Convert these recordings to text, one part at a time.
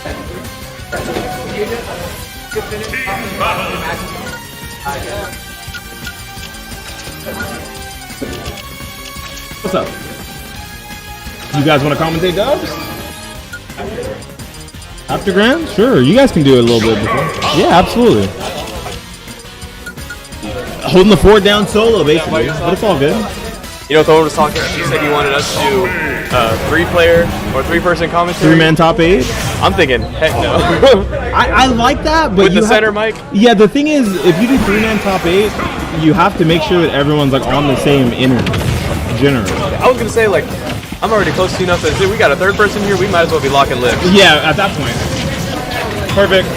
What's up? You guys want to commentate dubs? After Grand? Sure, you guys can do it a little bit before. Yeah, absolutely. Holding the fort down solo, basically, but it's all good. You know, Thor was talking, he said he wanted us to do 3-player or 3-person commentary. 3-man top 8? I'm thinking, heck no. I like that, but with the center mic? Yeah, the thing is, if you do 3-man top 8, you have to make sure that everyone's like on the same internet, generally. I was going to say, like, I'm already close to enough that we got a 3rd person here, we might as well be locking lips. Yeah, at that point. Perfect.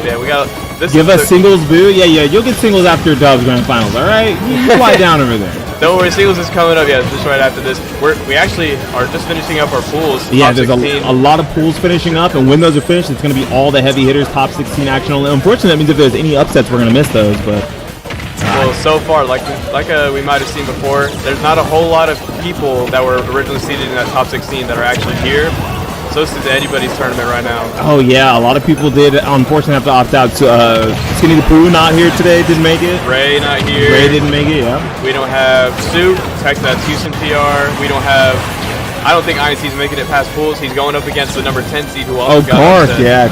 Yeah, we got... Give us singles boo. Yeah, you'll get singles after Dubs Grand Finals, alright? You quiet down over there. Don't worry, singles is coming up, yeah, just right after this. We actually are just finishing up our pools. Yeah, there's a lot of pools finishing up, and when those are finished, it's going to be all the heavy hitters, top 16 action only. Unfortunately, that means if there's any upsets, we're going to miss those, but... Well, so far, like we might have seen before, there's not a whole lot of people that were originally seated in that top 16 that are actually here. So it's anybody's tournament right now. Oh yeah, a lot of people did unfortunately have to opt out. Skinny the Pooh not here today, didn't make it. Ray not here. Ray didn't make it, yeah. We don't have Soup, that's Houston PR. We don't have, I don't think INC's making it past pools. He's going up against the number 10 seed who also got Karth, upset. yeah.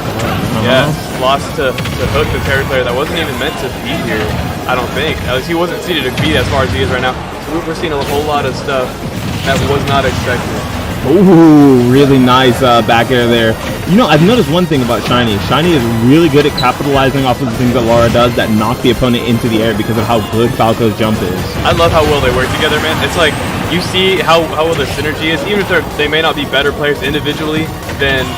Yeah, lost to Hook, the Terry player that wasn't even meant to be here, I don't think. At least he wasn't seated to be as far as he is right now. So we're seeing a whole lot of stuff that was not expected. Ooh, really nice back air there. You know, I've noticed one thing about Shiny. Shiny is really good at capitalizing off of the things that Lara does that knock the opponent into the air because of how good Falco's jump is. I love how well they work together, man. It's like, you see how well their synergy is. Even if they may not be better players individually than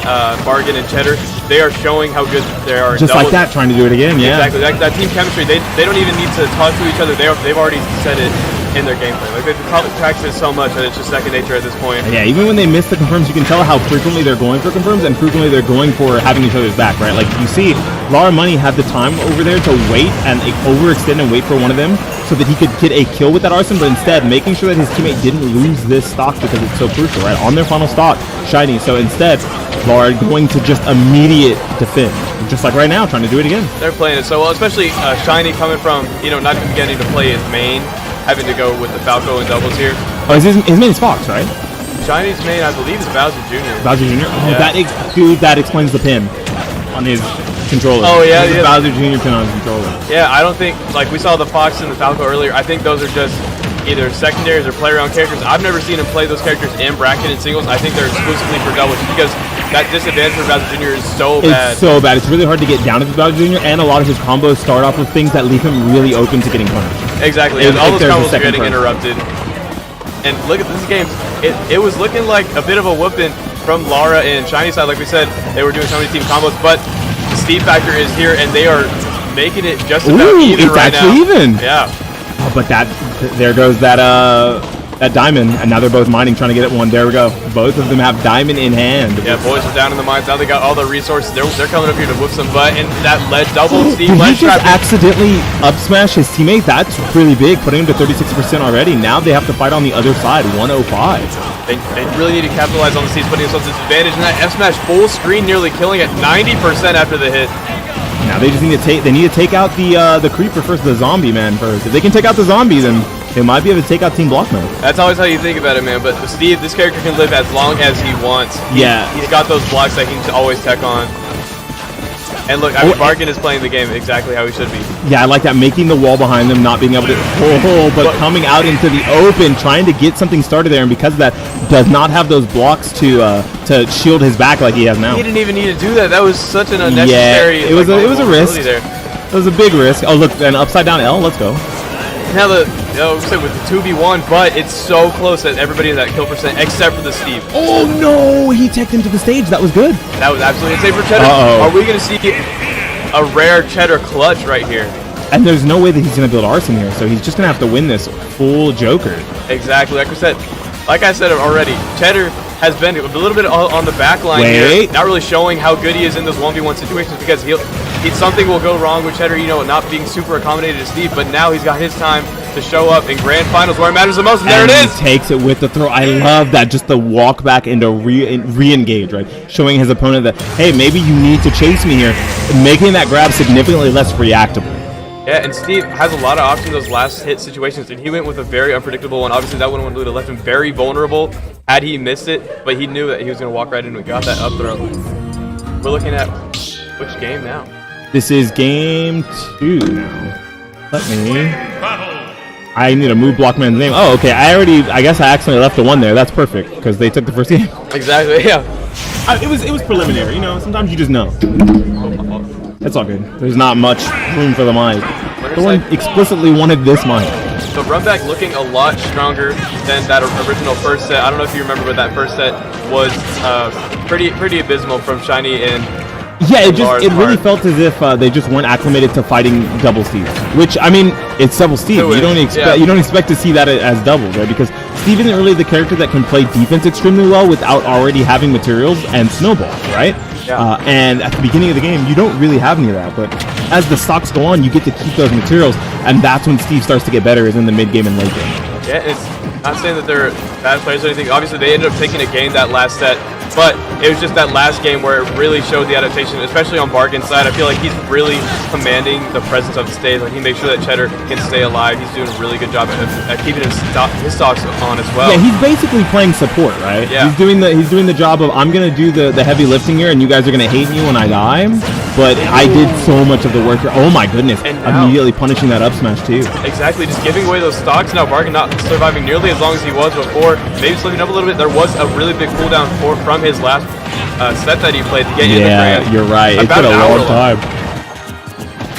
Bargain and Cheddar, they are showing how good they are. Just like that, trying to do it again, yeah. Exactly, that team chemistry, they don't even need to talk to each other. They've already said it in their gameplay. Like, they've probably practiced so much that it's just second nature at this point. Yeah, even when they miss the confirms, you can tell how frequently they're going for confirms and frequently they're going for having each other's back, right? Like, you see, Laramoney had the time over there to wait and overextend and wait for one of them so that he could get a kill with that arson, but instead making sure that his teammate didn't lose this stock because it's so crucial, right? On their final stock, Shiny. So instead, Lara going to just immediate defend. Just like right now, trying to do it again. They're playing it so well, especially Shiny coming from, not even getting to play his main, having to go with the Falco and doubles here. Oh, his main is Fox, right? Shiny's main, I believe, is Bowser Jr. Bowser Jr.? Oh, yeah. that explains the pin on his controller. Oh, yeah, yeah. Bowser Jr. pin on his controller. Yeah, I don't think, like, we saw the Fox and the Falco earlier. I think those are just either secondaries or play around characters. I've never seen him play those characters in bracket and singles. I think they're exclusively for doubles because that disadvantage for Bowser Jr. is so bad. It's so bad. It's really hard to get down to Bowser Jr. and a lot of his combos start off with things that leave him really open to getting punished. Exactly. And all those combos are getting interrupted. And look at this game. It was looking like a bit of a whooping from Lara and Shiny side. Like we said, they were doing so many team combos, but the speed factor is here, and they are making it just about even right now. It's actually even. Yeah. Oh, but there goes that diamond, and now they're both mining, trying to get it one. There we go. Both of them have diamond in hand. Yeah, boys are down in the mines. Now they got all the resources. They're coming up here to whoop some butt, and that ledge double. Did he just accidentally up smash his teammate? That's really big, putting him to 36% already. Now they have to fight on the other side, 105. They really need to capitalize on the seeds, putting themselves at disadvantage, and that F smash full screen, nearly killing at 90% after the hit. Now they just need to take out the creeper first, the zombie man first. If they can take out the zombie, then they might be able to take out Team Block mode. That's always how you think about it, man. But Steve, this character can live as long as he wants. He's got those blocks that he can always tech on. And look, I mean, Bargain is playing the game exactly how he should be. Yeah, I like that, making the wall behind them, not being able to but coming out into the open, trying to get something started there, and because of that, does not have those blocks to shield his back like he has now. He didn't even need to do that. That was such an unnecessary. Yeah, it was a risk. There. It was a big risk. Oh, look, an upside down L. Let's go. Now with the 2v1, but it's so close that everybody has that kill percent except for the Steve. Oh no, he teched into the stage. That was good. That was absolutely insane for Cheddar. Are we going to see a rare Cheddar clutch right here? And there's no way that he's going to build arson here, so he's just going to have to win this full Joker. Exactly. Like I said already, Cheddar has been a little bit on the back line here, not really showing how good he is in those 1v1 situations because something will go wrong with Cheddar, not being super accommodated to Steve, but now he's got his time. to show up in grand finals where it matters the most, and there it is! He takes it with the throw. I love that, just the walk back into re-engage, right? Showing his opponent that, hey, maybe you need to chase me here, making that grab significantly less reactable. Yeah, and Steve has a lot of options in those last hit situations, and he went with a very unpredictable one. Obviously, that one would have left him very vulnerable had he missed it, but he knew that he was going to walk right into it, got that up throw. We're looking at which game now? This is game 2 now. I need to move Blockman's name. Oh, okay. I guess I accidentally left a 1 there. That's perfect, because they took the first game. Exactly, yeah. It was preliminary, you know. Sometimes you just know. That's all good. There's not much room for the mic. The one explicitly wanted this mic. The run back looking a lot stronger than that original first set. I don't know if you remember, but that first set was pretty abysmal from Shiny and yeah, it really felt as if they just weren't acclimated to fighting double Steve. Which, I mean, it's double Steve. You don't expect to see that as doubles, right? Because Steve isn't really the character that can play defense extremely well without already having materials and snowballs, right? Yeah. And at the beginning of the game, you don't really have any of that. But as the stocks go on, you get to keep those materials, and that's when Steve starts to get better, is in the mid game and late game. Yeah, it's not saying that they're bad players or anything. Obviously, they ended up taking a game that last set, but it was just that last game where it really showed the adaptation, especially on Bargain's side. I feel like he's really commanding the presence of the stage. Like, he makes sure that Cheddar can stay alive. He's doing a really good job at keeping his stocks on as well. Yeah, he's basically playing support, right? Yeah. He's doing the job of, I'm gonna do the heavy lifting here, and you guys are gonna hate me when I die. But I did so much of the work here. Oh my goodness! And now, immediately punishing that up smash too. Exactly, just giving away those stocks. Now Bargain not surviving nearly as long as he was before. Maybe slipping up a little bit. There was a really big cooldown from his last set that he played to get in the grand. Yeah, you're right. It took a long time.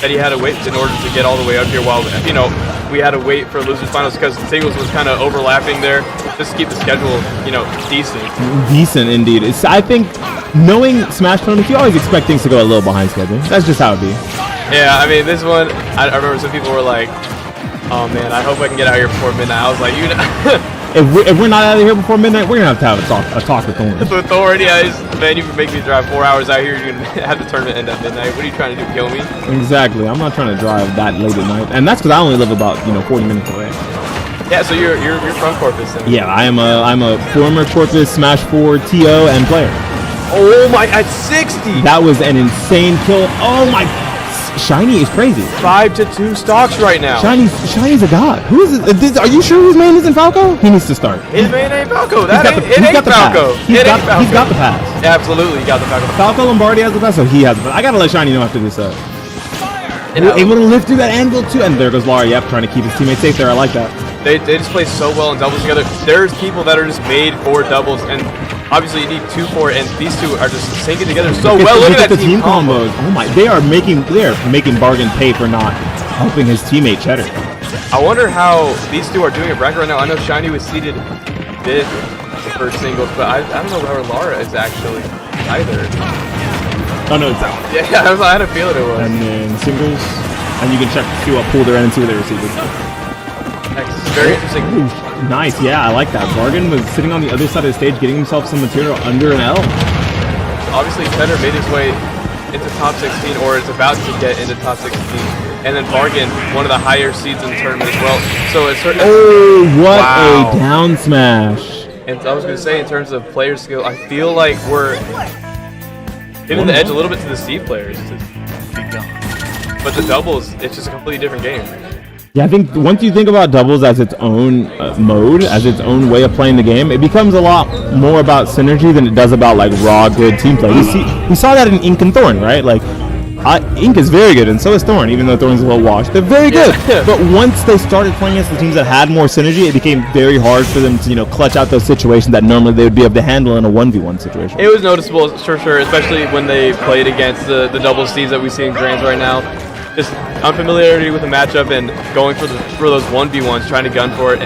That he had to wait in order to get all the way up here, while, you know, we had to wait for losers finals because singles was kind of overlapping there, just to keep the schedule, you know, decent. Decent indeed. I think, knowing Smash tournaments, you always expect things to go a little behind schedule. That's just how it be. Yeah, I mean, this one, I remember some people were like, oh man, I hope I can get out here before midnight. I was like, you know. If we're not out of here before midnight, we're gonna have a talk with Thorn. With Thorn, yeah, man, you can make me drive 4 hours out here. You're gonna have the tournament end at midnight. What are you trying to do? Kill me? Exactly. I'm not trying to drive that late at night, and that's because I only live about 40 minutes away. Yeah, so you're from Corpus then? Yeah, I'm a former Corpus Smash 4 TO and player. Oh my! At 60. That was an insane kill. Oh my. Shiny is crazy. 5-2 stocks right now. Shiny's a god. Who is it? Are you sure his main isn't Falco? He needs to start. His main ain't Falco. It ain't Falco. He's got the pass. Yeah, absolutely, he got the Falco. Falco Lombardi has the pass, so he has the pass. I gotta let Shiny know after this. Able to lift through that anvil too, and there goes Lara. Yep, trying to keep his teammates safe there. I like that. They just play so well in doubles together. There's people that are just made for doubles, and obviously you need 2 for it, and these two are just syncing together so well. Look at that team combos. Oh my, they are making Bargain pay for not helping his teammate Cheddar. I wonder how these two are doing a bracket right now. I know Shiny was seeded 5th for singles, but I don't know where Lara is actually either. Oh no, it's that one. Yeah, I had a feeling it was. And then singles, and you can check see what pool they're in and see what they received. Very interesting. Ooh, nice, yeah, I like that. Bargain was sitting on the other side of the stage, getting himself some material under an L. Obviously, Cheddar made his way into top 16, or is about to get into top 16. And then Bargain, one of the higher seeds in the tournament as well. So it's certainly. Oh, what a down smash! And I was going to say, in terms of player skill, I feel like we're giving the edge a little bit to the Steve players. But the doubles, it's just a completely different game. Yeah, I think once you think about doubles as its own mode, as its own way of playing the game, it becomes a lot more about synergy than it does about like raw good team play. We saw that in Ink and Thorn, right? Like Ink is very good, and so is Thorn, even though Thorn's a little washed. They're very good. But once they started playing against the teams that had more synergy, it became very hard for them to clutch out those situations that normally they would be able to handle in a 1v1 situation. It was noticeable, for sure, especially when they played against the double Steves that we see in Grands right now. Just unfamiliarity with the matchup and going for those 1v1s, trying to gun for it,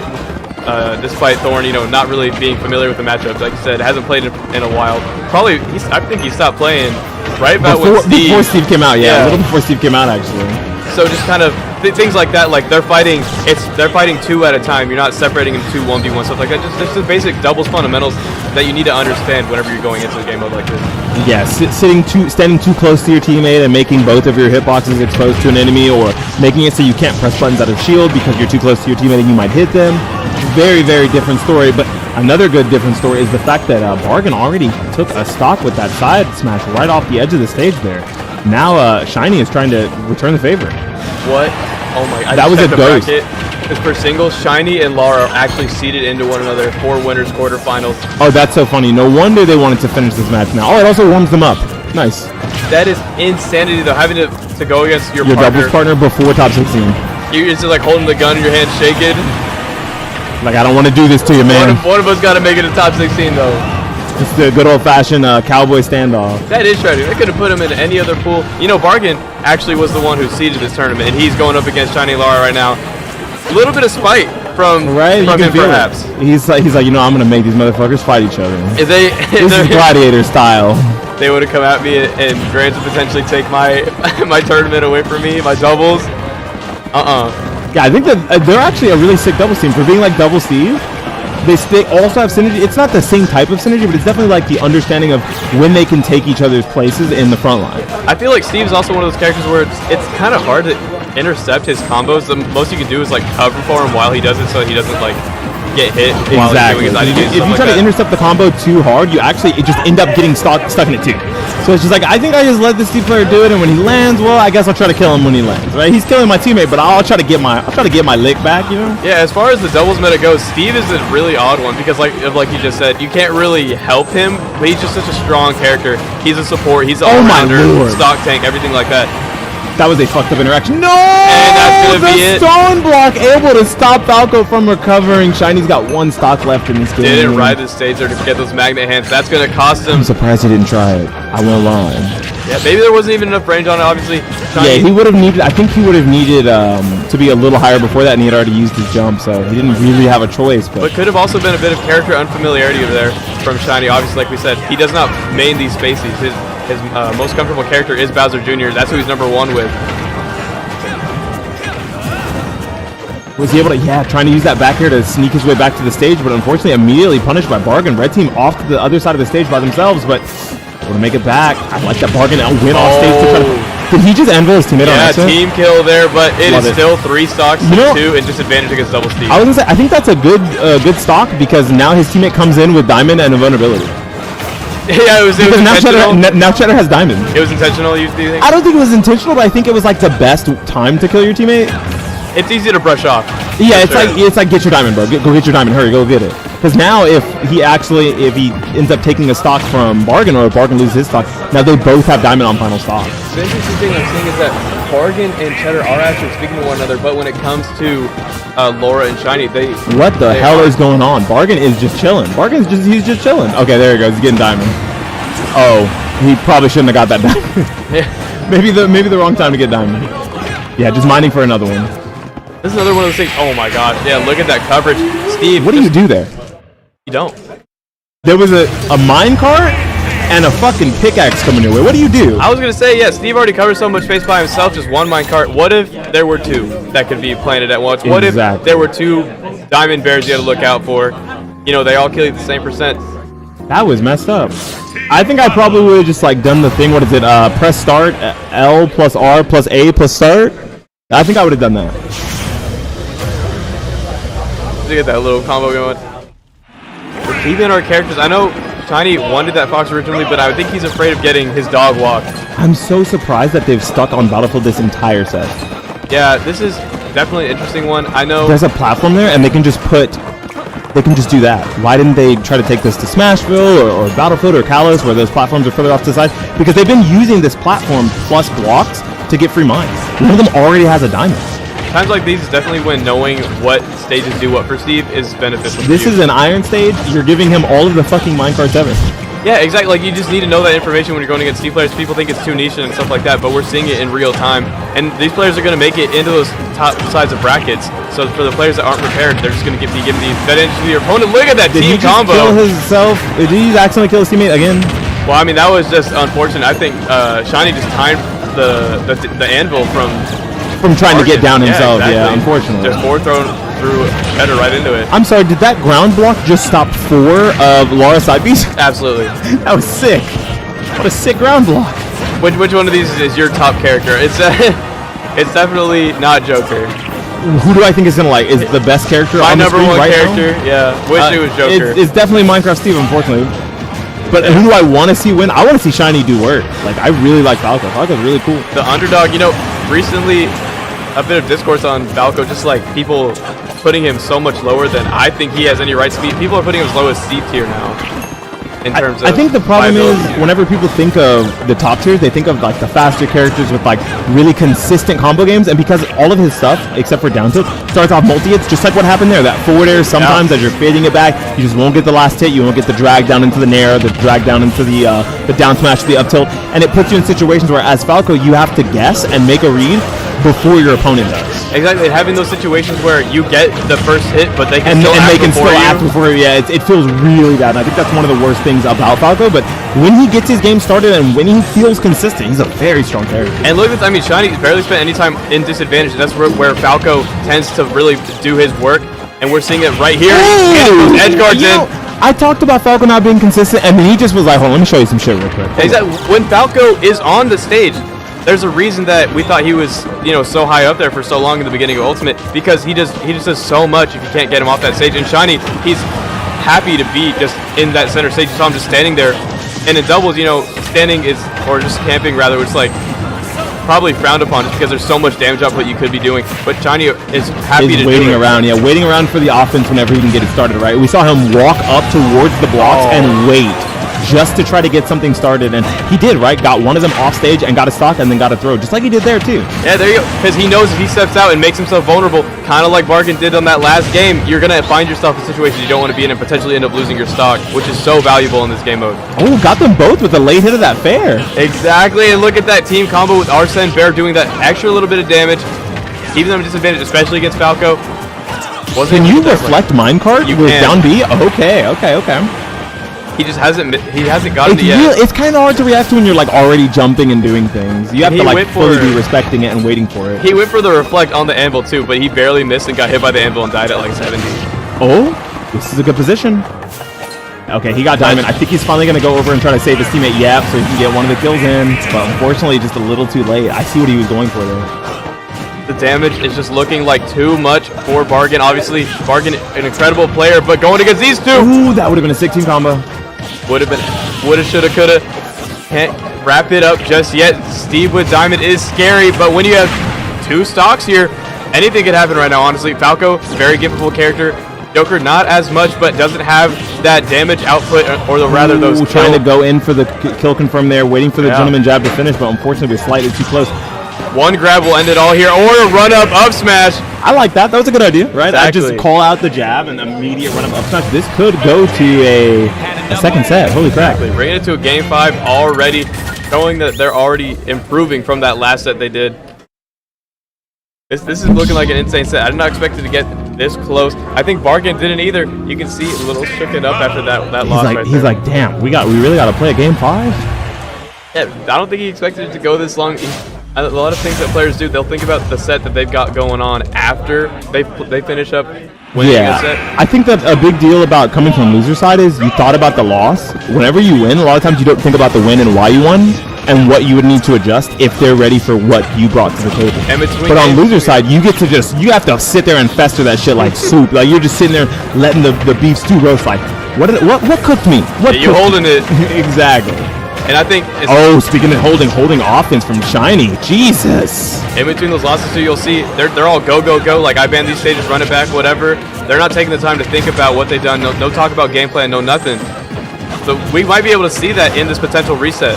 despite Thorn, not really being familiar with the matchup. Like you said, hasn't played in a while. Probably, I think he stopped playing right about before Steve came out. Yeah, a little before Steve came out, actually. So just kind of things like that. Like they're fighting two at a time. You're not separating them 2 1v1 stuff like that. Just the basic doubles fundamentals that you need to understand whenever you're going into a game mode like this. Yeah, standing too close to your teammate and making both of your hitboxes exposed to an enemy, or making it so you can't press buttons out of shield because you're too close to your teammate and you might hit them. Very, very different story. But another good different story is the fact that Bargain already took a stock with that side smash right off the edge of the stage there. Now Shiny is trying to return the favor. What? Oh my! That was a ghost. Because for singles, Shiny and Lara are actually seeded into one another for winners quarterfinals. Oh, that's so funny. No wonder they wanted to finish this match now. Oh, it also warms them up. Nice. That is insanity though, having to go against your doubles partner before top 16. You're just like holding the gun in your hand, shaking. Like, I don't want to do this to you, man. One of us got to make it to top 16 though. It's the good old-fashioned cowboy standoff. That is tragic. They could have put him in any other pool. You know, Bargain actually was the one who seeded this tournament, and he's going up against Shiny Lara right now. A little bit of spite from him, perhaps. He's like, you know, I'm gonna make these motherfuckers fight each other. This is Gladiator style. They would have come at me and granted potentially take my my tournament away from me, my doubles. Yeah, I think that they're actually a really sick doubles team for being like Double Steve. They also have synergy. It's not the same type of synergy, but it's definitely like the understanding of when they can take each other's places in the front line. I feel like Steve's also one of those characters where it's kind of hard to intercept his combos. The most you can do is like cover for him while he does it, so he doesn't like get hit while he's doing his IDs. If you try to intercept the combo too hard, you actually just end up getting stuck in it too. So it's just like, I think I just let this Steve player do it, and when he lands, well, I guess I'll try to kill him when he lands, right? He's killing my teammate, but I'll try to get my lick back, you know? Yeah, as far as the doubles meta goes, Steve is a really odd one because like you just said, you can't really help him, but he's just such a strong character. He's a support, he's an all-rounder, stock tank, everything like that. That was a fucked up interaction. No! And that's gonna be it. Stone block able to stop Falco from recovering. Shiny's got 1 stock left in this game. Didn't ride the stage there to get those magnet hands. That's gonna cost him. I'm surprised he didn't try it. I won't lie. Yeah, maybe there wasn't even enough range on it, obviously. Yeah, he would have needed, I think he would have needed to be a little higher before that, and he had already used his jump, so he didn't really have a choice. But could have also been a bit of character unfamiliarity over there from Shiny. Obviously, like we said, he does not main these spaces. His most comfortable character is Bowser Jr. That's who he's #1 with. Was he able to, trying to use that back here to sneak his way back to the stage, but unfortunately immediately punished by Bargain. Red team off to the other side of the stage by themselves, but able to make it back. I like that Bargain win off stage to try to... Did he just anvil his teammate on accident? Yeah, team kill there, but it is still 3 stocks to 2 and disadvantage against Double Steve. I was gonna say, I think that's a good stock because now his teammate comes in with Diamond and invulnerability. Yeah, it was intentional. Now Cheddar has Diamond. It was intentional, do you think? I don't think it was intentional, but I think it was like the best time to kill your teammate. It's easy to brush off. Yeah, it's like get your diamond, bro. Go get your diamond. Hurry, go get it. Because now if he ends up taking a stock from Bargain, or if Bargain loses his stock, now they both have diamond on final stock. The interesting thing I'm seeing is that Bargain and Cheddar are actually speaking to one another, but when it comes to Laura and Shiny, what the hell is going on? Bargain is just chilling. He's just chilling. Okay, there he goes. He's getting diamond. Oh, he probably shouldn't have got that diamond. Yeah. maybe the wrong time to get diamond. Yeah, just mining for another one. This is another one of those things. Oh my god. Yeah, look at that coverage. Steve. What do you do there? You don't. There was a minecart and a fucking pickaxe coming your way. What do you do? I was going to say, yeah, Steve already covered so much space by himself, just 1 minecart. What if there were 2 that could be planted at once? What if there were 2 diamond bears you had to look out for? You know, they all kill you at the same percent. That was messed up. I think I probably would have just like done the thing. What is it? Press start, L plus R plus A plus start. I think I would have done that. To get that little combo going. We're keeping our characters. I know Shiny wanted that fox originally, but I think he's afraid of getting his dog walked. I'm so surprised that they've stuck on Battlefield this entire set. Yeah, this is definitely an interesting one. I know there's a platform there, and they can just do that. Why didn't they try to take this to Smashville or Battlefield or Kalos, where those platforms are further off to the side? Because they've been using this platform plus blocks to get free mines. One of them already has a diamond. Times like these is definitely when knowing what stages do what for Steve is beneficial. This is an iron stage. You're giving him all of the fucking minecarts ever. Yeah, exactly. Like, you just need to know that information when you're going against Steve players. People think it's too niche and stuff like that, but we're seeing it in real time. And these players are going to make it into those top sides of brackets. So for the players that aren't prepared, they're just going to be giving these that edge to your opponent. Look at that team combo. Did he kill himself? Did he accidentally kill his teammate again? Well, I mean, that was just unfortunate. I think Shiny just timed the anvil from from trying to get down himself. Exactly. Yeah, unfortunately. Just forward thrown through Cheddar right into it. I'm sorry, did that ground block just stop 4 of Lara's side Bs? Absolutely. That was sick. What a sick ground block. Which one of these is your top character? It's it's definitely not Joker. Who do I think is gonna is the best character My on the number screen one right character, now? yeah. Wish it was Joker. It's definitely Minecraft Steve, unfortunately. But who do I want to see win? I want to see Shiny do work. I really like Falco. Falco's really cool. The underdog, recently a bit of discourse on Falco, just people putting him so much lower than I think he has any right to be. People are putting him as low as C tier now. In terms I think the problem is viability. whenever people think of the top tiers, they think of the faster characters with really consistent combo games, and because all of his stuff, except for down tilt, starts off multi-hits, just like what happened there. That forward air, sometimes as you're fading it back, you just won't get the last hit, you won't get the drag down into the nair, the drag down into the down smash, the up tilt, and it puts you in situations where as Falco you have to guess and make a read before your opponent does. Exactly, having those situations where you get the first hit, but they can and still they act can before still you. act before you. Yeah, it feels really bad. And I think that's one of the worst things about Falco. But when he gets his game started and when he feels consistent, he's a very strong character. And look at, Shiny barely spent any time in disadvantage. That's where Falco tends to really do his work, and we're seeing it right here. Getting those edge guards in. I talked about Falco not being consistent, and then he just was like, "Hold on, let me show you some shit real quick." Exactly. When Falco is on the stage, there's a reason that we thought he was, so high up there for so long in the beginning of Ultimate, because he just does so much if you can't get him off that stage. And Shiny, he's happy to be just in that center stage. You saw him just standing there. And in doubles, standing is, or just camping rather, it's probably frowned upon just because there's so much damage output you could be doing. But Shiny is happy to waiting do it. around, waiting around for the offense whenever he can get it started, right? We saw him walk up towards the blocks and wait just to try to get something started, and he did, right? Got one of them off stage and got a stock and then got a throw, just like he did there too. Yeah, there you go. Because he knows if he steps out and makes himself vulnerable, kind of like Bargain did on that last game, you're going to find yourself in situations you don't want to be in and potentially end up losing your stock, which is so valuable in this game mode. Oh, got them both with a late hit of that fair. Exactly, and look at that team combo with Arsene Bear doing that extra little bit of damage, keeping them at disadvantage, especially against Falco. Can you reflect minecart with down B? Okay. He just hasn't gotten it yet. It's kind of hard to react to when you're already jumping and doing things. You have to fully be respecting it and waiting for it. He went for the reflect on the anvil too, but he barely missed and got hit by the anvil and died at 70. Oh, this is a good position. Okay, he got diamond. I think he's finally going to go over and try to save his teammate Yap so he can get one of the kills in. But unfortunately, just a little too late. I see what he was going for there. The damage is just looking like too much for Bargain. Obviously, Bargain, an incredible player, but going against these two. Ooh, that would have been a 16 combo. Would have been, woulda, shoulda, coulda. Can't wrap it up just yet. Steve with diamond is scary, but when you have two stocks here, anything could happen right now, honestly. Falco, very giftable character. Joker, not as much, but doesn't have that damage output, or rather those kills. Trying to go in for the kill confirm there, waiting for the gentleman jab to finish, but unfortunately we're slightly too close. One grab will end it all here, or a run-up up smash. I like that. That was a good idea, right? Exactly. I just call out the jab and immediate run-up up smash. This could go to a second set. Holy crap. Exactly. Bringing it to a game 5 already, showing that they're already improving from that last set they did. This is looking like an insane set. I did not expect it to get this close. I think Bargain didn't either. You can see a little shook it up after that loss right there. He's like, damn, we really got to play a game 5? Yeah, I don't think he expected it to go this long. A lot of things that players do, they'll think about the set that they've got going on after they finish up winning a set. I think that a big deal about coming from loser side is you thought about the loss. Whenever you win, a lot of times you don't think about the win and why you won and what you would need to adjust if they're ready for what you brought to the table. But on loser side, you have to sit there and fester that shit like soup. Like you're just sitting there letting the beef stew roast. Like what cooked me? You're holding it. Exactly. And I think... speaking of holding offense from Shiny. Jesus. In between those losses, too, you'll see they're all go. Like, I ban these stages, run it back, whatever. They're not taking the time to think about what they've done. No talk about game plan, no nothing. So we might be able to see that in this potential reset.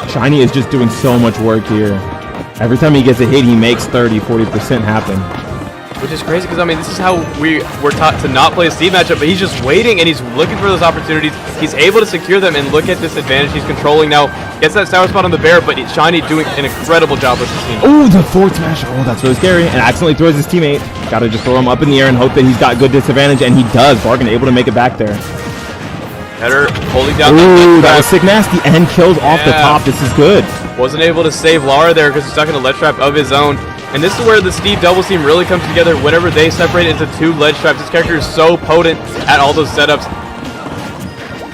Shiny is just doing so much work here. Every time he gets a hit, he makes 30-40% happen. Which is crazy because, this is how we were taught to not play a Steve matchup, but he's just waiting and he's looking for those opportunities. He's able to secure them, and look at this advantage he's controlling now. Gets that sour spot on the bear, but Shiny doing an incredible job with his team. Oh, the forward smash. Oh, that's really scary. And accidentally throws his teammate. Got to just throw him up in the air and hope that he's got good disadvantage, and he does. Bargain able to make it back there. Cheddar holding down. Ooh, that was sick nasty, and kills off the top. This is good. Wasn't able to save Lara there because he's stuck in a ledge trap of his own. And this is where the Steve doubles team really comes together whenever they separate into 2 ledge traps. This character is so potent at all those setups.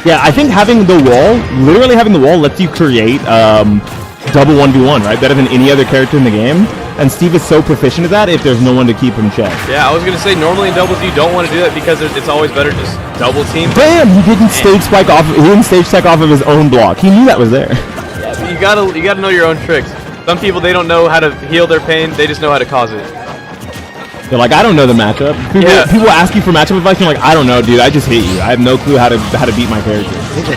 Yeah, I think having the wall, literally having the wall, lets you create double 1v1, right? Better than any other character in the game. And Steve is so proficient at that if there's no one to keep him checked. Yeah, I was going to say, normally in doubles, you don't want to do that because it's always better just double team. Damn, he didn't stage spike off, he didn't stage tech off of his own block. He knew that was there. Yeah, you gotta know your own tricks. Some people, they don't know how to heal their pain, they just know how to cause it. They're like, I don't know the matchup. People ask you for matchup advice, and you're like, I don't know, dude. I just hate you. I have no clue how to beat my character.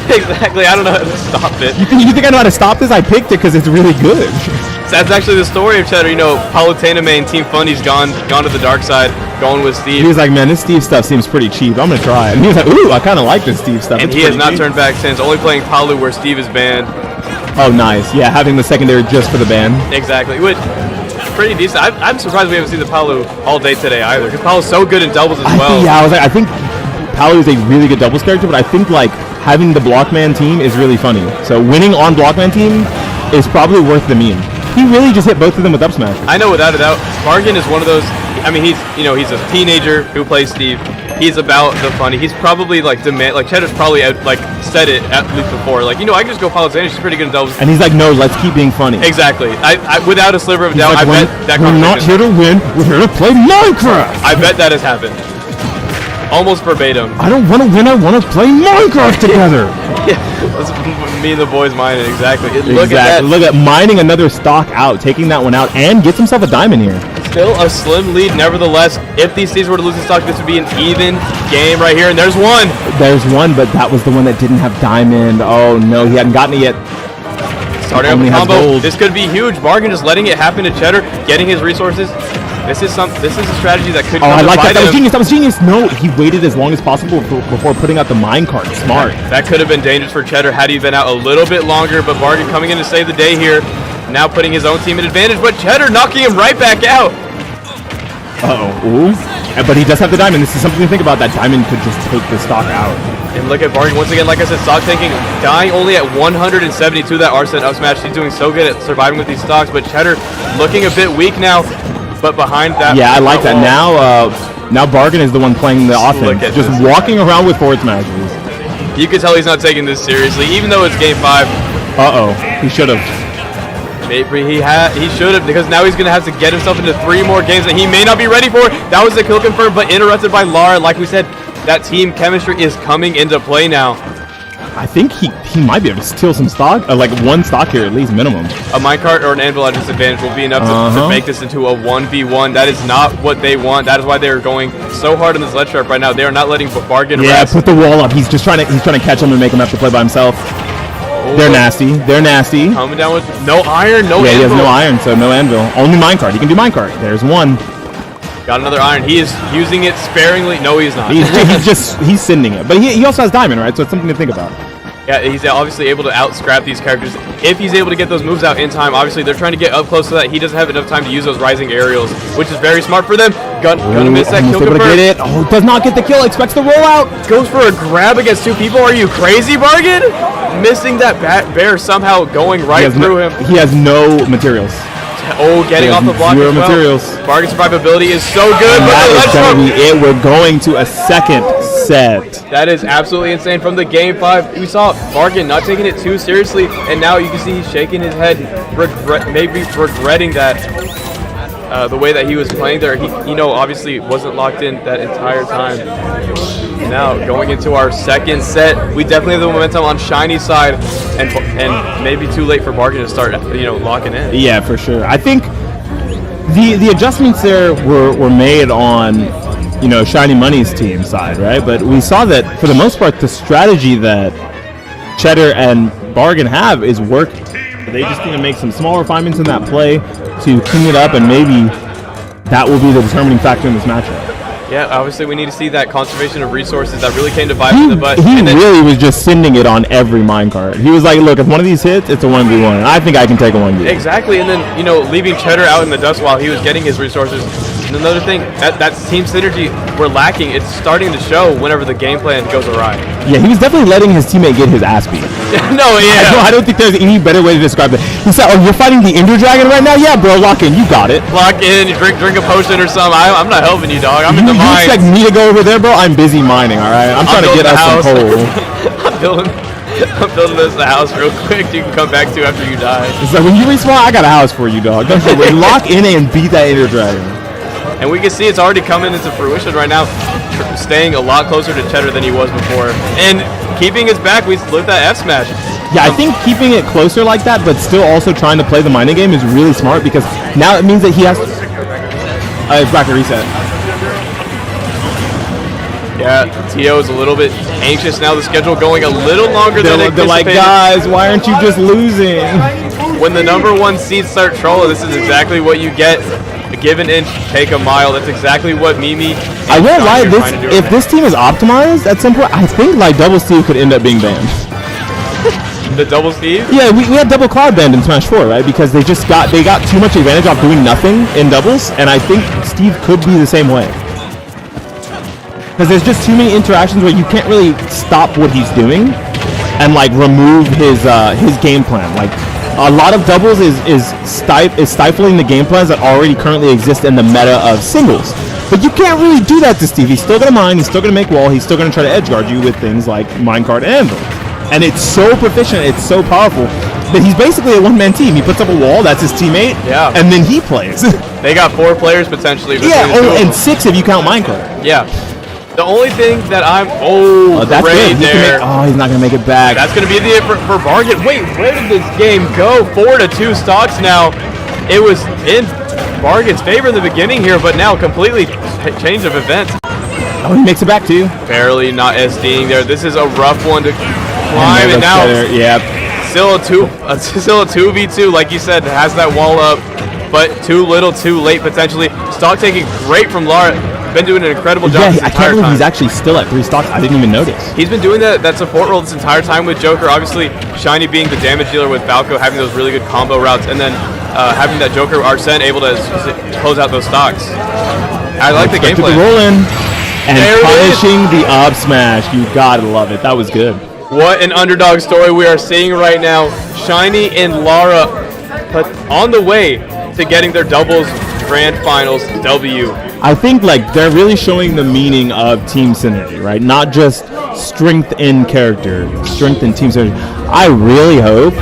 Exactly. I don't know how to stop it. You think I know how to stop this? I picked it because it's really good. So that's actually the story of Cheddar. You know, Palutena main Team Fundy's gone to the dark side, going with Steve. He was like, man, this Steve stuff seems pretty cheap. I'm gonna try it. And he was like, ooh, I kind of like this Steve stuff. And he has not turned back since. Only playing Palu where Steve is banned. Oh, nice. Yeah, having the secondary just for the ban. Exactly. Which pretty decent. I'm surprised we haven't seen the Palu all day today either, because Palu's so good in doubles as well. I think Palu is a really good doubles character, but I think like having the Blockman team is really funny. So winning on Blockman team is probably worth the meme. He really just hit both of them with up smash. I know without a doubt. Bargain is one of those. I mean, he's a teenager who plays Steve. He's about the funny. He's probably like Cheddar's probably said it at least before. Like, I can just go Palutena. She's pretty good in doubles. And he's like, no, let's keep being funny. Exactly. I without a sliver of a doubt, like, I bet that we're not here to win. We're here to play Minecraft. I bet that has happened. Almost verbatim. I don't want to win. I want to play Minecraft together. Yeah, that's me and the boys mining. Exactly. Look at that. Look at mining another stock out, taking that one out, and gets himself a diamond here. Still a slim lead, nevertheless. If these teams were to lose the stock, this would be an even game right here. And there's one. There's one, but that was the one that didn't have diamond. Oh no, he hadn't gotten it yet. Starting up with combo. This could be huge. Bargain just letting it happen to Cheddar, getting his resources. This is a strategy that could come I like that. That was genius. That was genius. No, he waited as long as possible before putting out the minecart. Smart. That could have been dangerous for Cheddar had he been out a little bit longer, but Bargain coming in to save the day here. Now putting his own team at advantage, but Cheddar knocking him right back out. Ooh. But he does have the diamond. This is something to think about. That diamond could just take the stock out. And look at Bargain once again. Like I said, stock tanking, dying only at 172. That Arsene up smash. He's doing so good at surviving with these stocks, but Cheddar looking a bit weak now. But behind that, yeah, I like that. Now Bargain is the one playing the offense, just walking around with forward smashes. You can tell he's not taking this seriously, even though it's game 5. He should have. Maybe he should have, because now he's gonna have to get himself into 3 more games that he may not be ready for. That was the kill confirmed, but interrupted by Lara. Like we said, that team chemistry is coming into play now. I think he might be able to steal some stock, like 1 stock here at least minimum. A minecart or an anvil at disadvantage will be enough to make this into a 1v1. That is not what they want. That is why they are going so hard in this ledge trap right now. They are not letting Bargain rest. Put the wall up. He's trying to catch him and make him have to play by himself. They're nasty. They're nasty. Coming down with no iron, no anvil. He has no iron, so no anvil. Only minecart. He can do minecart. There's one. Got another iron. He is using it sparingly. No, he's not. He's sending it. But he also has diamond, right? So it's something to think about. Yeah, he's obviously able to out-scrap these characters. If he's able to get those moves out in time, obviously they're trying to get up close so that he doesn't have enough time to use those rising aerials, which is very smart for them. Gonna miss that kill confirm. Get it. Oh, does not get the kill. Expects the rollout. Goes for a grab against 2 people. Are you crazy, Bargain? Missing that bear somehow going right through him. He has no materials. Getting off the block as well. Materials. Bargain survivability is so good, but that is going to be it. We're going to a second set. That is absolutely insane. From the game 5, we saw Bargain not taking it too seriously, and now you can see he's shaking his head, maybe regretting that the way that he was playing there. He, obviously wasn't locked in that entire time. Now going into our second set, we definitely have the momentum on Shiny's side, and maybe too late for Bargain to start, locking in. Yeah, for sure. I think the adjustments there were made on, Shiny Money's team side, right? But we saw that for the most part, the strategy that Cheddar and Bargain have is working. They just need to make some small refinements in that play to clean it up, and maybe that will be the determining factor in this matchup. Yeah, obviously we need to see that conservation of resources that really came to bite in the butt. He really was just sending it on every minecart. He was like, look, if one of these hits, it's a 1v1. I think I can take a 1v1. Exactly, and then, leaving Cheddar out in the dust while he was getting his resources. And another thing, that team synergy we're lacking, it's starting to show whenever the game plan goes awry. Yeah, he was definitely letting his teammate get his ass beat. No, yeah. I don't think there's any better way to describe it. He said, "Oh, you're fighting the Ender Dragon right now? Yeah, bro, lock in. You got it. Lock in, drink a potion or something. I'm not helping you, dog. I'm in the You mines. expect me to go over there, bro? I'm busy mining, all right? I'm trying to get us some coal. I'm building this house real quick. You can come back to after you die. So when you respawn, I got a house for you, dog. Don't worry. Lock in and beat that Ender Dragon. And we can see it's already coming into fruition right now. Staying a lot closer to Cheddar than he was before. And keeping his back, we looked at F smash. Yeah, I think keeping it closer like that, but still also trying to play the mining game is really smart because now it means that he has to... bracket reset. Yeah, Tio is a little bit anxious now. The schedule going a little longer than anticipated. They're like, guys, why aren't you just losing? When the #1 seeds start trolling, this is exactly what you get. Give an inch, take a mile. That's exactly what Mimi. I won't lie. If this team is optimized at some point, I think like Double Steve could end up being banned. The Double Steve? Yeah, we had Double Cloud banned in Smash 4, right? Because they got too much advantage off doing nothing in doubles, and I think Steve could be the same way. Because there's just too many interactions where you can't really stop what he's doing and like remove his game plan. Like a lot of doubles is stifling the game plans that already currently exist in the meta of singles. But you can't really do that to Steve. He's still gonna mine, he's still gonna make wall, he's still gonna try to edge guard you with things like minecart and anvil. And it's so proficient, it's so powerful that he's basically a one-man team. He puts up a wall, that's his teammate, and then he plays. They got 4 players potentially. Yeah, and 6 if you count minecart. Yeah. The only thing that I'm that's good. He's not gonna make it back. That's gonna be the for Bargain. Wait, where did this game go? 4-2 stocks now. It was in Bargain's favor in the beginning here, but now completely change of events. Oh, he makes it back too. Barely not SDing there. This is a rough one to climb, and now still a 2v2, like you said, has that wall up, but too little, too late potentially. Stock taking great from Lara. Been doing an incredible job this entire time. I can't believe he's actually still at 3 stocks. I didn't even notice. He's been doing that support role this entire time with Joker. Obviously, Shiny being the damage dealer with Falco, having those really good combo routes, and then having that Joker Arsene able to close out those stocks. I like the gameplay. Roll in and punishing the up smash. You gotta love it. That was good. What an underdog story we are seeing right now. Shiny and Lara on the way to getting their doubles grand finals W. I think like they're really showing the meaning of team synergy, right? Not just strength in character, strength in team synergy. I really hope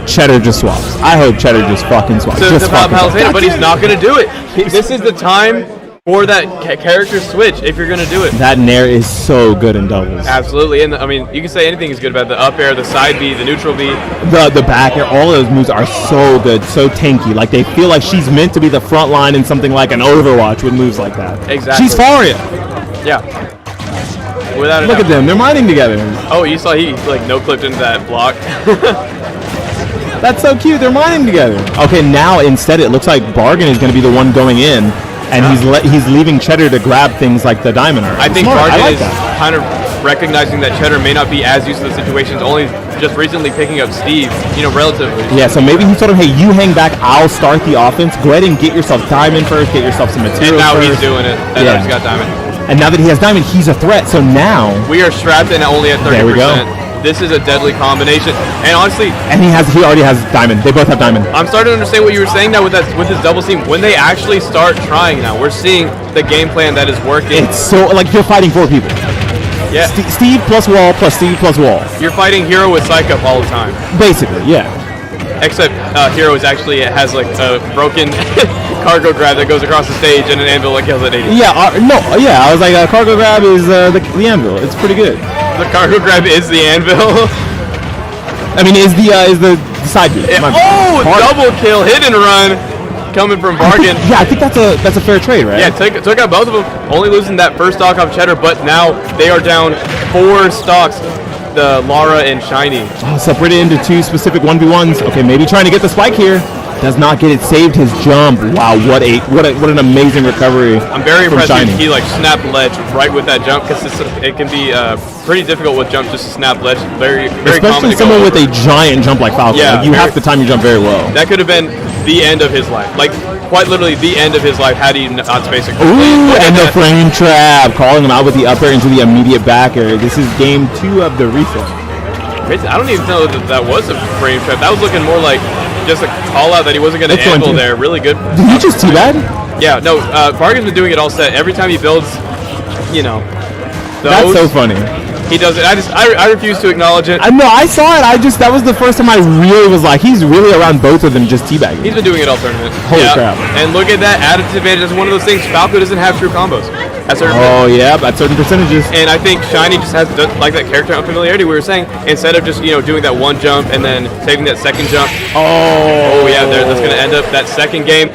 Cheddar just swaps. I hope Cheddar just fucking swaps. But he's not going to do it. This is the time for that character switch if you're going to do it. That Nair is so good in doubles. Absolutely. And I mean, you can say anything is good about the up air, the side B, the neutral B. The back air, all of those moves are so good, so tanky. Like they feel like she's meant to be the front line in something like an Overwatch with moves like that. Exactly. She's Faria. Yeah. Without a Look doubt. at them, they're mining together. Oh, you saw he like no-clipped into that block. That's so cute, they're mining together. Okay, now instead it looks like Bargain is going to be the one going in. And he's leaving Cheddar to grab things like the diamond art. I think Bargain is kind of recognizing that Cheddar may not be as used to the situations, only just recently picking up Steve, relatively. Yeah, so maybe he told him, hey, you hang back, I'll start the offense. Go ahead and get yourself diamond first, get yourself some material. And now first. he's doing it. And he's got diamond. And now that he has diamond, he's a threat. So now we are strapped in only at 30%. There we go. This is a deadly combination, and honestly, he already has diamond. They both have diamond. I'm starting to understand what you were saying now with this double team. When they actually start trying now, we're seeing the game plan that is working. It's so like you're fighting 4 people. Yeah, Steve plus wall plus Steve plus wall. You're fighting Hero with Psych Up all the time. Basically, yeah. Except Hero has like a broken cargo grab that goes across the stage and an anvil that kills at 80. Yeah, I was like, cargo grab is the anvil. It's pretty good. The cargo grab is the anvil. I mean, is the side B. Double kill, hit and run, coming from Bargain. I think that's a fair trade, right? Yeah, took out both of them. Only losing that first stock off Cheddar, but now they are down 4 stocks. The Lara and Shiny. Separated into 2 specific 1v1s. Okay, maybe trying to get the spike here. Does not get it. Saved his jump. Wow, what an amazing recovery. I'm very impressed. He snapped ledge right with that jump because it can be pretty difficult with jump just to snap ledge. Very Especially common to someone go with a giant jump like Falco. Yeah, you have to time your jump very well. That could have been the end of his life. Like, quite literally the end of his life had he not spaced it. Ooh, and the frame trap. Calling him out with the up air into the immediate back air. This is game 2 of the reset. I don't even know that was a frame trap. That was looking more like just a call out that he wasn't going to anvil there. Really good. Did he just teabag? Yeah, no, Bargain's been doing it all set. Every time he builds, you know, that's so funny. He does it. I refuse to acknowledge it. No, I saw it. That was the first time I really was like, he's really around both of them just teabagging. He's been doing it all tournament. Holy crap. And look at that additive advantage. That's one of those things. Falco doesn't have true combos. At certain yeah, at certain percentages. And I think Shiny just has, like that character unfamiliarity we were saying, instead of just, doing that one jump and then saving that second jump. Oh yeah, that's going to end up that second game.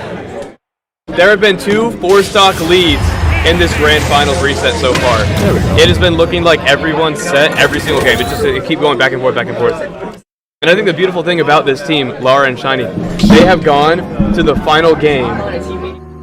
There have been 2 4-stock leads in this grand finals reset so far. It has been looking like everyone's set every single game. It keep going back and forth, back and forth. And I think the beautiful thing about this team, Lara and Shiny, they have gone to the final game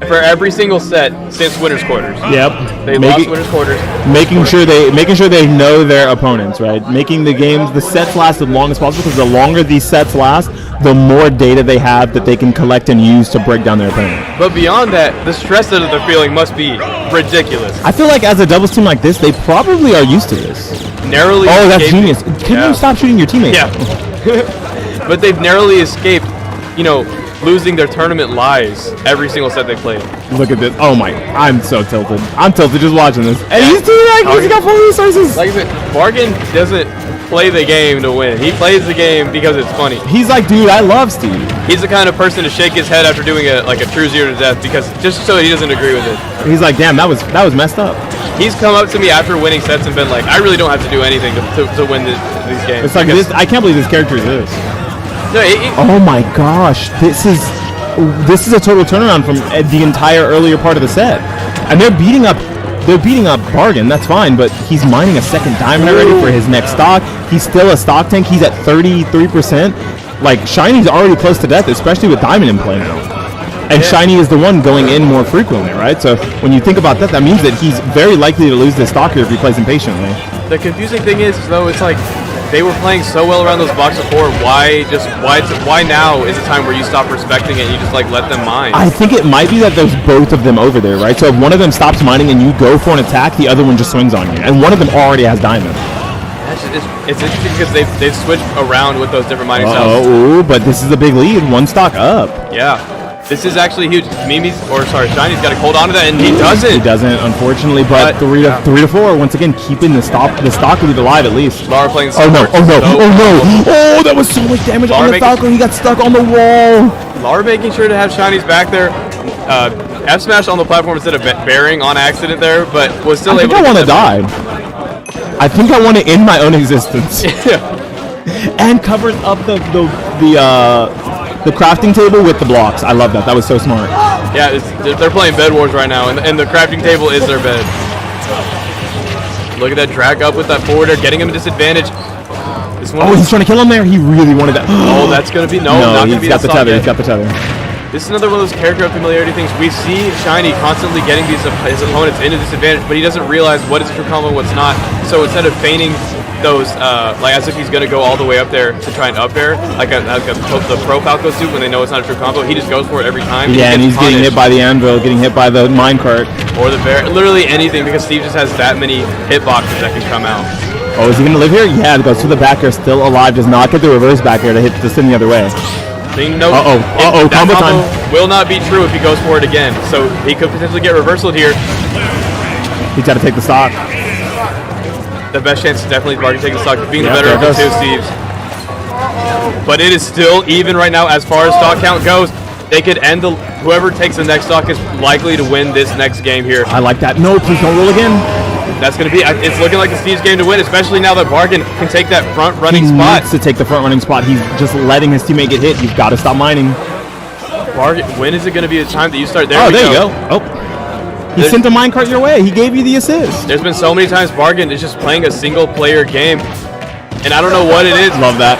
for every single set since winners quarters. Yep. They lost winners quarters. Making sure they know their opponents, right? Making the sets last as long as possible, because the longer these sets last, the more data they have that they can collect and use to break down their opponent. But beyond that, the stress that they're feeling must be ridiculous. I feel like as a doubles team like this, they probably are used to this. Narrowly that's escaped. genius. Can you stop shooting your teammates? Yeah. But they've narrowly escaped, losing their tournament lives every single set they played. Look at this. Oh my, I'm so tilted. I'm tilted just watching this. And he's doing that. He's got full resources. Like I said, Bargain doesn't play the game to win. He plays the game because it's funny. He's like, dude, I love Steve. He's the kind of person to shake his head after doing a true 0 to death, because just so he doesn't agree with it. He's like, damn, that was messed up. He's come up to me after winning sets and been like, I really don't have to do anything to win these games. It's like this. I can't believe this character is this. No, oh my gosh, this is a total turnaround from the entire earlier part of the set, and they're beating up Bargain. That's fine, but he's mining a second diamond already for his next stock. He's still a stock tank. He's at 33%. Like, Shiny's already close to death, especially with diamond in play now. And Shiny is the one going in more frequently, right? So when you think about that, that means that he's very likely to lose this stock here if he plays impatiently. The confusing thing is, though, it's like they were playing so well around those blocks before. Why now is a time where you stop respecting it and you just let them mine? I think it might be that there's both of them over there, right? So if one of them stops mining and you go for an attack, the other one just swings on you, and one of them already has diamond. It's interesting because they've switched around with those different mining styles. Oh, but this is a big lead, 1 stock up. Yeah. This is actually huge. Shiny's got to hold on to that, and he doesn't. He doesn't, unfortunately, but 3 to 4, once again, keeping the stock lead alive at least. Lara playing Oh no, that was so much damage on the Falcon. He got stuck on the wall. Lara making sure to have Shiny's back there. F smash on the platform instead of bearing on accident there, but was still able to. I want to die. I think I want to end my own existence. Yeah. And covered up the crafting table with the blocks. I love that. That was so smart. Yeah, they're playing Bed Wars right now, and the crafting table is their bed. Look at that drag up with that forwarder, getting him a disadvantage. He's trying to kill him there. He really wanted that. That's going to be not going to be got the tether. He's got the tether. This is another one of those character familiarity things. We see Shiny constantly getting his opponents into disadvantage, but he doesn't realize what is a true combo and what's not. So instead of feigning those, as if he's going to go all the way up there to try and up air, the pro Falco suit when they know it's not a true combo, he just goes for it every time. Yeah, and he's getting hit by the anvil, getting hit by the minecart. Or the bear, literally anything, because Steve just has that many hitboxes that can come out. Oh, is he going to live here? Yeah, it goes to the back air, still alive, does not get the reverse back air to hit the spin the other way. Combo time. Will not be true if he goes for it again. So he could potentially get reversaled here. He's got to take the stock. The best chance is definitely Bargain taking the stock, being the better of the two Steves. But it is still even right now as far as stock count goes. They could end whoever takes the next stock is likely to win this next game here. I like that. No, please don't roll again. That's going to be. It's looking like the Steve's game to win, especially now that Bargain can take that front running spot. He needs to take the front running spot. He's just letting his teammate get hit. You've got to stop mining. Bargain. When is it going to be the time that you start? There you go. He sent a minecart your way. He gave you the assist. There's been so many times Bargain is just playing a single player game, and I don't know what it is. Love that.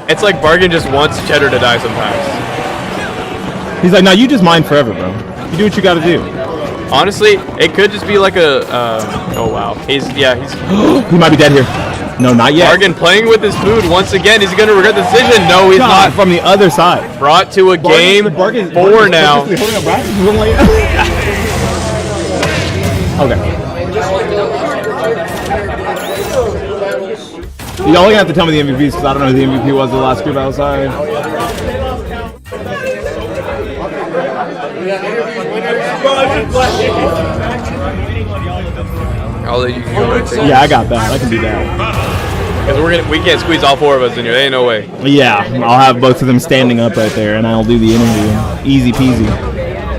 It's like Bargain just wants Cheddar to die sometimes. He's like, no, you just mine forever, bro. You do what you got to do. Honestly, it could just be like a. Oh wow, he's. He might be dead here. No, not yet. Bargain playing with his food once again. Is he going to regret the decision? No, he's not. From the other side. Brought to a game 4 now. Okay. Y'all gonna have to tell me the MVPs because I don't know who the MVP was the last group outside. I'll let you go right there. Yeah, I got that. I can do that. Because we can't squeeze all 4 of us in here. There ain't no way. Yeah, I'll have both of them standing up right there, and I'll do the interview. Easy peasy.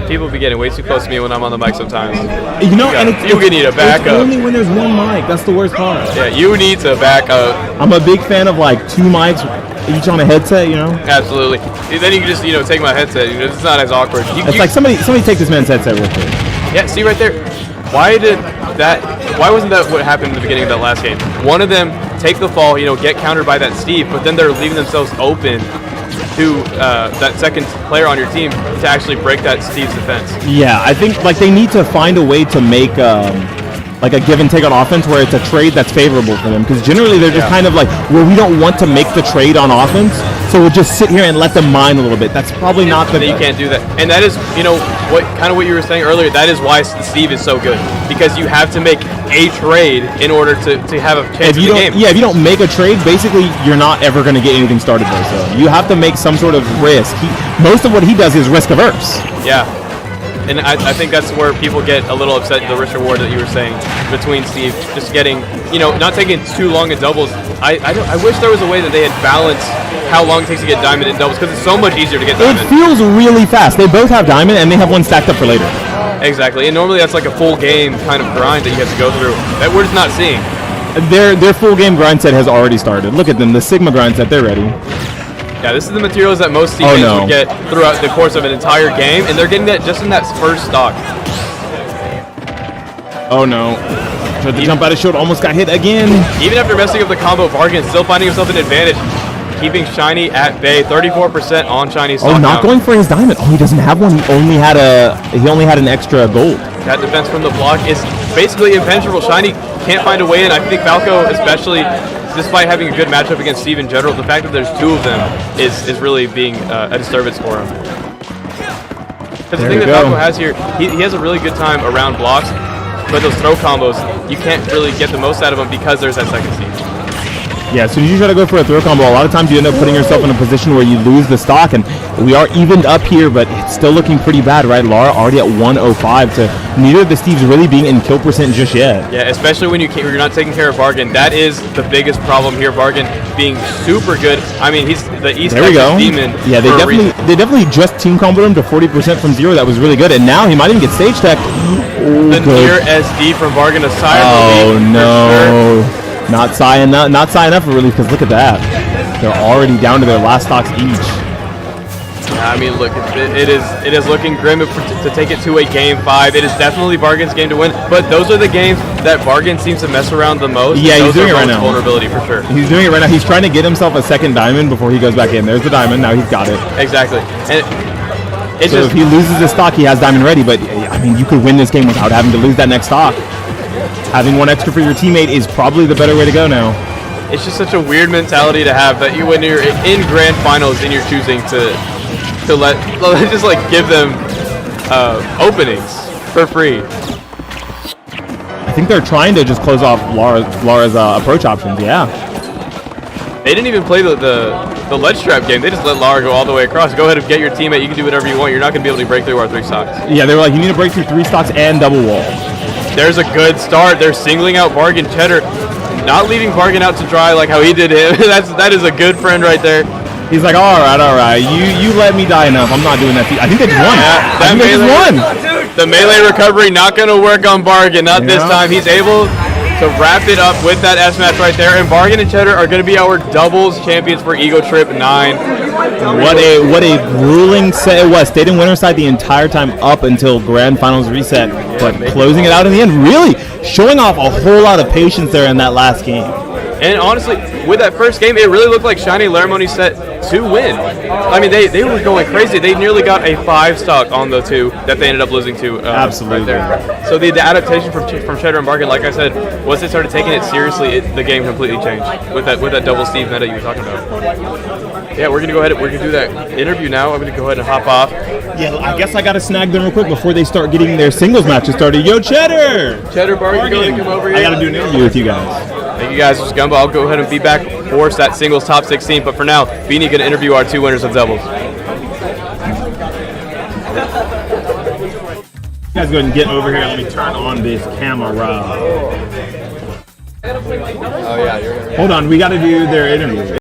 People be getting way too close to me when I'm on the mic sometimes. You know, and you need to back up. Only when there's one mic. That's the worst part. Yeah, you need to back up. I'm a big fan of like 2 mics, each on a headset. You know. Absolutely. Then you can just take my headset. It's not as awkward. It's like somebody take this man's headset real quick. Yeah. See right there. Why wasn't that what happened in the beginning of that last game? One of them take the fall, get countered by that Steve, but then they're leaving themselves open to that second player on your team to actually break that Steve's defense. Yeah, I think like they need to find a way to make like a give and take on offense where it's a trade that's favorable for them, because generally they're just kind of like, well, we don't want to make the trade on offense, so we'll just sit here and let them mine a little bit. That's probably not the... You can't do that. And that is, what you were saying earlier, that is why Steve is so good, because you have to make a trade in order to have a chance in the game. Yeah, if you don't make a trade, basically you're not ever going to get anything started there, so you have to make some sort of risk. Most of what he does is risk averse. Yeah. And I think that's where people get a little upset, the risk reward that you were saying between Steve, just getting, not taking too long in doubles. I wish there was a way that they had balanced how long it takes to get diamond in doubles, because it's so much easier to get diamond. It feels really fast. They both have diamond, and they have one stacked up for later. Exactly, and normally that's like a full game kind of grind that you have to go through that we're just not seeing. Their full game grind set has already started. Look at them, the Sigma grind set, they're ready. Yeah, this is the materials that most teammates would get throughout the course of an entire game, and they're getting that just in that first stock. Oh no. Tried to jump out of shield, almost got hit again. Even after messing up the combo, Bargain still finding himself an advantage, keeping Shiny at bay. 34% on Shiny's stock. Oh, not going for his diamond. Oh, he doesn't have one. He only had an extra gold. That defense from the block is basically impenetrable. Shiny can't find a way in. I think Falco especially, despite having a good matchup against Steve in general, the fact that there's 2 of them is really being a disturbance for him. Because the thing that Falco has here, he has a really good time around blocks, but those throw combos, you can't really get the most out of them because there's that second Steve. Yeah, as soon as you try to go for a throw combo, a lot of times you end up putting yourself in a position where you lose the stock, and we are evened up here, but it's still looking pretty bad, right? Lara already at 105 to neither of the Steves really being in kill percent just yet. Yeah, especially when you're not taking care of Bargain. That is the biggest problem here. Bargain being super good. I mean, he's the East Texas demon. Yeah, they definitely just team comboed him to 40% from 0. That was really good, and now he might even get stage tech. The near SD from Bargain aside. Oh no. Sure. Not Psy enough for relief, because look at that. They're already down to their last stocks each. Yeah, I mean, look, it is looking grim to take it to a game 5. It is definitely Bargain's game to win, but those are the games that Bargain seems to mess around the most. Yeah, he's doing it right now. Vulnerability for sure. He's doing it right now. He's trying to get himself a second diamond before he goes back in. There's the diamond. Now he's got it. Exactly. And so if he loses his stock, he has diamond ready, but I mean, you could win this game without having to lose that next stock. Having one extra for your teammate is probably the better way to go now. It's just such a weird mentality to have that when you're in grand finals and you're choosing to let just like give them openings for free. I think they're trying to just close off Lara's approach options. Yeah. They didn't even play the ledge trap game. They just let Lara go all the way across. Go ahead and get your teammate. You can do whatever you want. You're not going to be able to break through our 3 stocks. Yeah, they were like, you need to break through 3 stocks and double wall. There's a good start. They're singling out Bargain. Cheddar not leaving Bargain out to dry like how he did him. That is a good friend right there. He's like, all right. You let me die enough. I'm not doing that. I think they just won. Yeah, that melee won. The melee recovery not going to work on Bargain. Not this time. He's able to wrap it up with that S match right there. And Bargain and Cheddar are going to be our doubles champions for EgoTrip 9. What a grueling set it was. Stayed in winner's side the entire time up until grand finals reset, but closing it out in the end, really showing off a whole lot of patience there in that last game. And honestly, with that first game, it really looked like Shiny Laramoney set to win. I mean, they were going crazy. They nearly got a 5 stock on the 2 that they ended up losing to. Absolutely. Right there. So the adaptation from Cheddar and Bargain, like I said, once they started taking it seriously, the game completely changed with that double Steve meta you were talking about. Yeah, we're gonna go ahead. We're gonna do that interview now. I'm gonna go ahead and hop off. Yeah, I guess I gotta snag them real quick before they start getting their singles matches started. Yo, Cheddar! Cheddar Bargain, go ahead and come over here. I gotta do an interview with you guys. Thank you guys. This is Gumbo. I'll go ahead and be back for that singles top 16. But for now, Beanie gonna interview our 2 winners of doubles. You guys go ahead and get over here. Let me turn on this camera. Oh yeah, you're gonna. Hold on, we gotta do their interview.